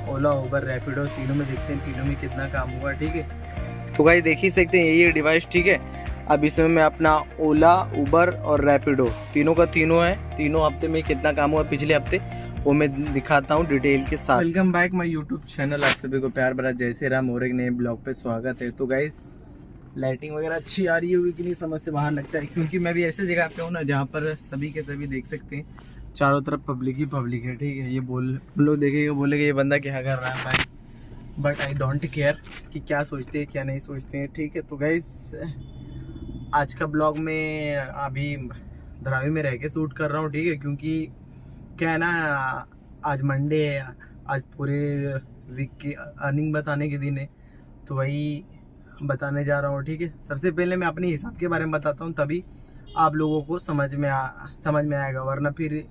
ओला, उबर, रैपिडो, तीनों में देखते हैं तीनों में कितना काम हुआ। ठीक है, तो गाइस देख ही सकते हैं यही डिवाइस। ठीक है, अब इसमें मैं अपना ओला, उबर और रैपिडो तीनों का तीनों है, तीनों हफ्ते में कितना काम हुआ पिछले हफ्ते वो मैं दिखाता हूँ डिटेल के साथ। Welcome back my YouTube channel. आप सभी को प्यार भरा जय श्री राम और एक नए ब्लॉग पे स्वागत है। तो गाइस लाइटिंग वगैरह अच्छी आ रही होगी कि नहीं समझ से बाहर लगता है, क्योंकि मैं भी ऐसे जगह पे हूँ ना जहाँ पर सभी के सभी देख सकते हैं, चारों तरफ पब्लिक ही पब्लिक है। ठीक है, ये लोग देखेंगे बोलेंगे ये बंदा क्या कर रहा है भाई, बट आई डोंट केयर कि क्या सोचते हैं क्या नहीं सोचते हैं। ठीक है, तो गाइस आज का ब्लॉग में अभी धरावी में रह के शूट कर रहा हूँ। ठीक है, क्योंकि क्या है ना, आज मंडे है, आज पूरे वीक की अर्निंग बताने के दिन है, तो वही बताने जा रहा हूँ। ठीक है, सबसे पहले मैं अपने हिसाब के बारे में बताता हूँ, तभी आप लोगों को समझ में आएगा, वरना फिर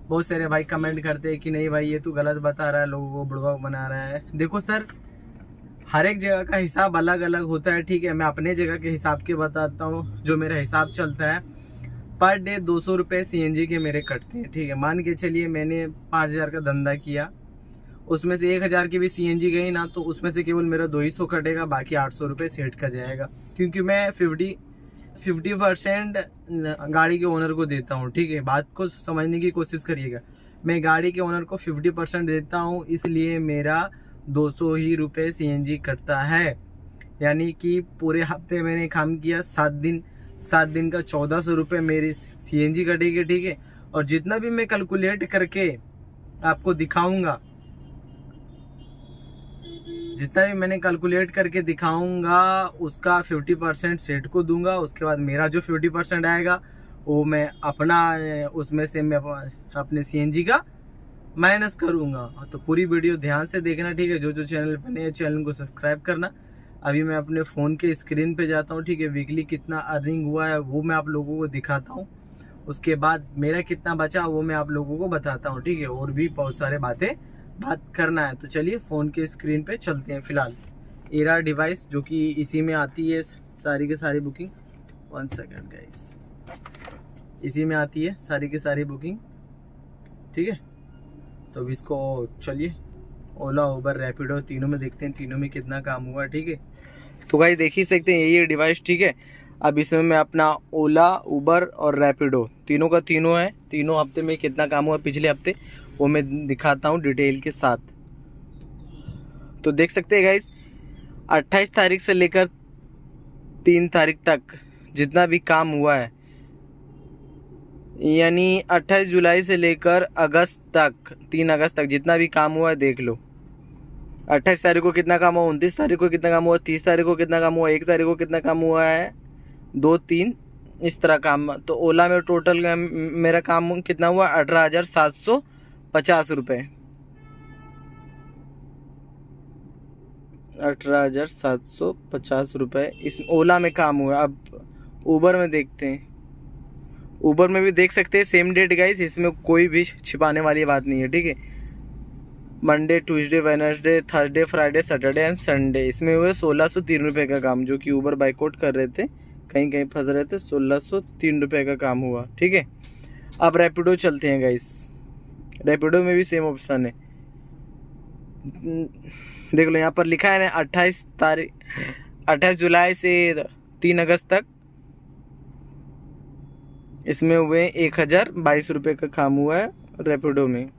बहुत सारे भाई कमेंट करते हैं कि नहीं भाई ये तू गलत बता रहा है, लोगों को बुड़बक बना रहा है। देखो सर, हर एक जगह का हिसाब अलग अलग होता है। ठीक है, मैं अपने जगह के हिसाब के बताता हूँ, जो मेरा हिसाब चलता है। पर डे 200 रुपये CNG के मेरे कटते हैं। ठीक है, मान के चलिए मैंने 5000 का धंधा किया, उसमें से 1000 की भी CNG गई ना, तो उसमें से केवल मेरा 200 कटेगा, बाकी 800 रुपये सेट का जाएगा, क्योंकि मैं 50% गाड़ी के ओनर को देता हूँ। ठीक है, बात को समझने की कोशिश करिएगा, मैं गाड़ी के ओनर को 50% देता हूँ, इसलिए मेरा 200 ही रुपये CNG कटता है। यानी कि पूरे हफ्ते मैंने काम किया, 7 दिन का 1400 रुपये मेरी CNG कटेगी। ठीक है, और जितना भी मैं कैलकुलेट करके आपको दिखाऊंगा, जितना भी मैंने कैलकुलेट करके दिखाऊंगा उसका 50% सेट को दूंगा। उसके बाद मेरा जो 50% आएगा वो मैं अपना, उसमें से मैं अपने CNG का माइनस करूंगा। तो पूरी वीडियो ध्यान से देखना। ठीक है, जो चैनल पर नए चैनल को सब्सक्राइब करना। अभी मैं अपने फ़ोन के स्क्रीन पे जाता हूँ। ठीक है, वीकली कितना अर्निंग हुआ है वो मैं आप लोगों को दिखाता हूँ, उसके बाद मेरा कितना बचा वो मैं आप लोगों को बताता हूँ। ठीक है, और भी बहुत सारे बात करना है, तो चलिए फ़ोन के स्क्रीन पे चलते हैं। फिलहाल एरा डिवाइस जो कि इसी में आती है सारी की सारी बुकिंग, 1 सेकेंड गाइस, इसी में आती है सारी की सारी बुकिंग। ठीक है, तो अब इसको चलिए ओला, उबर, रैपिडो तीनों में देखते हैं तीनों में कितना काम हुआ। ठीक है, तो गाइस देख ही सकते हैं ये डिवाइस। ठीक है, अब इसमें मैं अपना ओला, उबर और रैपिडो तीनों का तीनों है, तीनों हफ्ते में कितना काम हुआ पिछले हफ्ते वो मैं दिखाता हूँ डिटेल के साथ। तो देख सकते हैं गाइस, 28 तारीख से लेकर 3 तारीख तक जितना भी काम हुआ है, यानी 28 जुलाई से लेकर अगस्त तक, 3 अगस्त तक जितना भी काम हुआ है देख लो। 28 तारीख को कितना काम हुआ, 29 तारीख को कितना काम हुआ, 30 तारीख को कितना काम हुआ, 1 तारीख को कितना काम हुआ है, 2, 3 इस तरह काम। तो ओला में टोटल मेरा काम कितना हुआ, 18,750 रुपये, 18,750 रुपये इस ओला में काम हुआ। अब उबर में देखते हैं, उबर में भी देख सकते हैं सेम डेट गाइस, इसमें कोई भी छिपाने वाली बात नहीं है। ठीक है, Monday, Tuesday, Wednesday, Thursday, Friday, Saturday and Sunday, इसमें हुए 1603 रुपये का काम, जो कि उबर बाइकआउट कर रहे थे, कहीं कहीं फंस रहे थे। 1603 रुपये का काम हुआ। ठीक है, अब रैपिडो चलते हैं गाइस, रैपिडो में भी सेम ऑप्शन है, देख लो यहाँ पर लिखा है ना 28 जुलाई से 3 अगस्त तक, इसमें हुए 1022 रुपये का काम हुआ है। रैपिडो में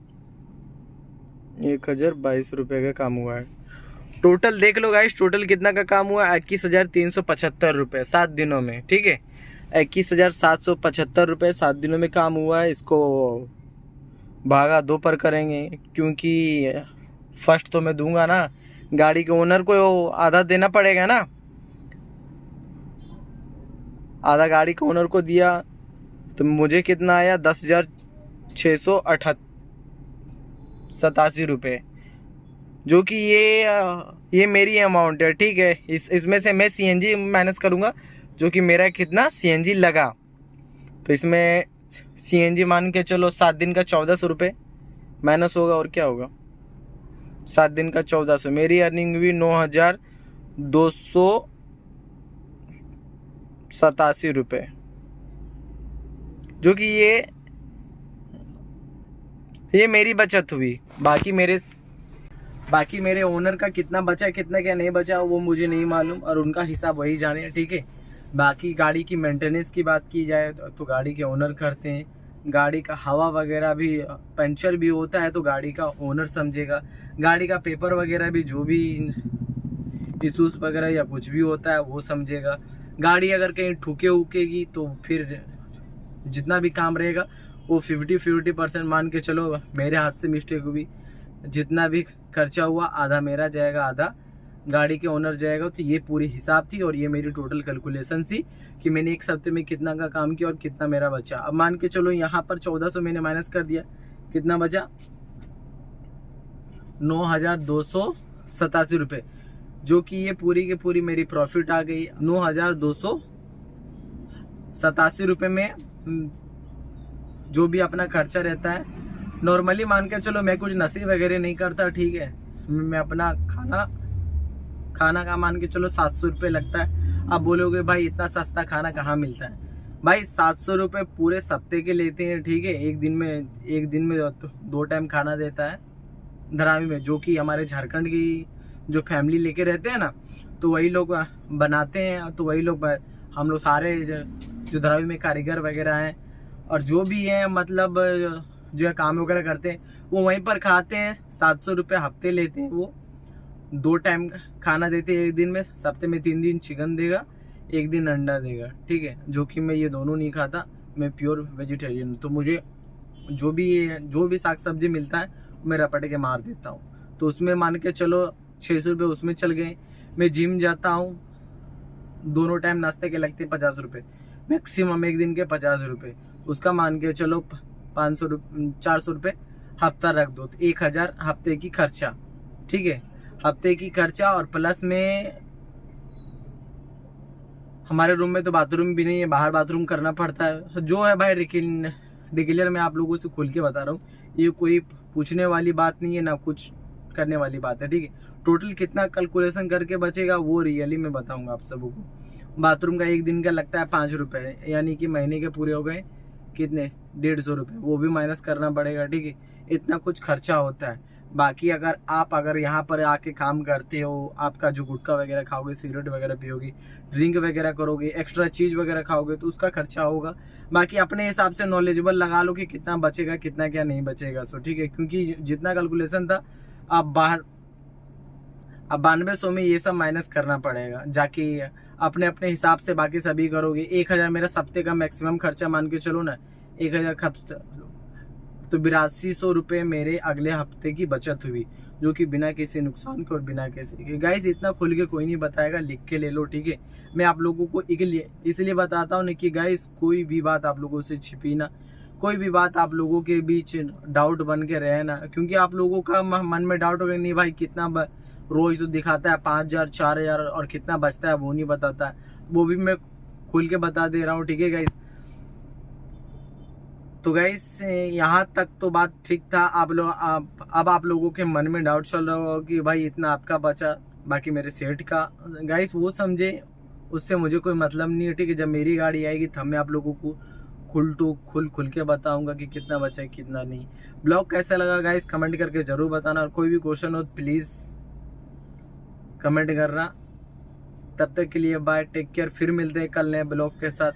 1022 रुपये का काम हुआ है। टोटल देख लो गाइस, टोटल कितना का काम हुआ है, 21,375 रुपये 7 दिनों में। ठीक है, 21,775 रुपये 7 दिनों में काम हुआ है। इसको भागा 2 पर करेंगे, क्योंकि फर्स्ट तो मैं दूंगा ना, गाड़ी के ओनर को आधा देना पड़ेगा ना, आधा गाड़ी के ओनर को दिया तो मुझे कितना आया, 10,687 रुपये, जो कि ये मेरी अमाउंट है। ठीक है, इसमें से मैं CNG माइनस करूँगा, जो कि मेरा कितना CNG लगा, तो इसमें CNG मान के चलो 7 दिन का 1400 रुपये माइनस होगा, और क्या होगा, 7 दिन का 1400, मेरी अर्निंग हुई 9,287 रुपये, जो कि ये मेरी बचत हुई। बाकी मेरे बाकी मेरे ओनर का कितना बचा है कितना क्या नहीं बचा वो मुझे नहीं मालूम, और उनका हिसाब वही जाने, ठीक है। बाकी गाड़ी की मेंटेनेंस की बात की जाए तो गाड़ी के ओनर करते हैं। गाड़ी का हवा वगैरह भी, पंचर भी होता है तो गाड़ी का ओनर समझेगा। गाड़ी का पेपर वगैरह भी, जो भी इशूज़ वगैरह या कुछ भी होता है वो समझेगा। गाड़ी अगर कहीं ठुके उकेगी तो फिर जितना भी काम रहेगा वो 50% मान के चलो मेरे हाथ से मिस्टेक हुई, जितना भी खर्चा हुआ आधा मेरा जाएगा आधा गाड़ी के ओनर जाएगा। तो ये पूरी हिसाब थी और ये मेरी टोटल कैलकुलेशन थी कि मैंने एक हफ्ते में कितना का काम किया और कितना मेरा बचा। अब मान के चलो यहाँ पर 1400 मैंने माइनस कर दिया, कितना बचा 9,287 रुपये, जो कि ये पूरी की पूरी मेरी प्रॉफिट आ गई 9,287 रुपये में। जो भी अपना खर्चा रहता है नॉर्मली मान के चलो, मैं कुछ नशे वगैरह नहीं करता, ठीक है। मैं अपना खाना का मान के चलो 700 रुपये लगता है। अब बोलोगे भाई इतना सस्ता खाना कहाँ मिलता है? भाई 700 रुपये पूरे सप्ते के लेते हैं, ठीक है। एक दिन में 2 टाइम खाना देता है धरावी में, जो कि हमारे झारखंड की जो फैमिली लेके रहते हैं ना, तो वही लोग बनाते हैं। तो वही लोग, हम लोग सारे जो धरावी में कारीगर वगैरह हैं और जो भी हैं, मतलब जो है काम वगैरह करते हैं, वो वहीं पर खाते हैं। 700 रुपये हफ्ते लेते हैं वो। 2 टाइम खाना देते हैं एक दिन में, सप्ते में 3 दिन चिकन देगा, 1 दिन अंडा देगा, ठीक है। जो कि मैं ये दोनों नहीं खाता, मैं प्योर वेजिटेरियन हूँ। तो मुझे जो भी साग सब्जी मिलता है मैं रपट के मार देता हूँ। तो उसमें मान के चलो 600 रुपये उसमें चल गए। मैं जिम जाता हूँ, दोनों टाइम नाश्ते के लगते हैं 50 रुपये, मैक्सिमम एक दिन के 50 रुपये। उसका मान के चलो 400 रुपये हफ्ता रख दो, तो 1000 हफ्ते की खर्चा, ठीक है। हफ्ते की खर्चा, और प्लस में हमारे रूम में तो बाथरूम भी नहीं है, बाहर बाथरूम करना पड़ता है। जो है भाई डिक्लेयर मैं आप लोगों से खुल के बता रहा हूँ, ये कोई पूछने वाली बात नहीं है ना कुछ करने वाली बात है, ठीक है। टोटल कितना कैलकुलेशन करके बचेगा वो रियली मैं बताऊंगा आप सबको। बाथरूम का एक दिन का लगता है 5 रुपये, यानी कि महीने के पूरे हो गए कितने 150 रुपये, वो भी माइनस करना पड़ेगा, ठीक है। इतना कुछ खर्चा होता है। बाकी अगर यहाँ पर आके काम करते हो, आपका जो गुटखा वगैरह खाओगे, सिगरेट वगैरह पियोगे, ड्रिंक वगैरह करोगे, एक्स्ट्रा चीज़ वगैरह खाओगे, तो उसका खर्चा होगा। बाकी अपने हिसाब से नॉलेजेबल लगा लो कि कितना बचेगा कितना क्या नहीं बचेगा, सो ठीक है। क्योंकि जितना कैलकुलेशन था अब 9200 में ये सब माइनस करना पड़ेगा, जाके अपने अपने हिसाब से बाकी सभी करोगे। 1000 मेरा सप्ते का मैक्सिमम खर्चा मान के चलो ना, 1000 खर्च तो 8200 रुपये मेरे अगले हफ्ते की बचत हुई, जो कि बिना किसी नुकसान के और बिना किसी के। गाइस इतना खुल के कोई नहीं बताएगा, लिख के ले लो, ठीक है। मैं आप लोगों को इसलिए बताता हूँ ना कि गाइस कोई भी बात आप लोगों से छिपी ना, कोई भी बात आप लोगों के बीच डाउट बन के रहे ना। क्योंकि आप लोगों का मन में डाउट हो गया, नहीं भाई कितना रोज तो दिखाता है 5000 4000 और कितना बचता है वो नहीं बताता है, वो भी मैं खुल के बता दे रहा हूँ, ठीक है गाइस। तो गाइस यहाँ तक तो बात ठीक था। अब आप लोगों के मन में डाउट चल रहा होगा कि भाई इतना आपका बचा, बाकी मेरे सेठ का। गाइस वो समझे, उससे मुझे कोई मतलब नहीं है, ठीक है। जब मेरी गाड़ी आएगी तब मैं आप लोगों को खुल के बताऊंगा कि कितना बचा है कितना नहीं। ब्लॉग कैसा लगा गाइस कमेंट करके जरूर बताना, और कोई भी क्वेश्चन हो प्लीज़ कमेंट करना। तब तक के लिए बाय, टेक केयर। फिर मिलते हैं कल नए ब्लॉग के साथ।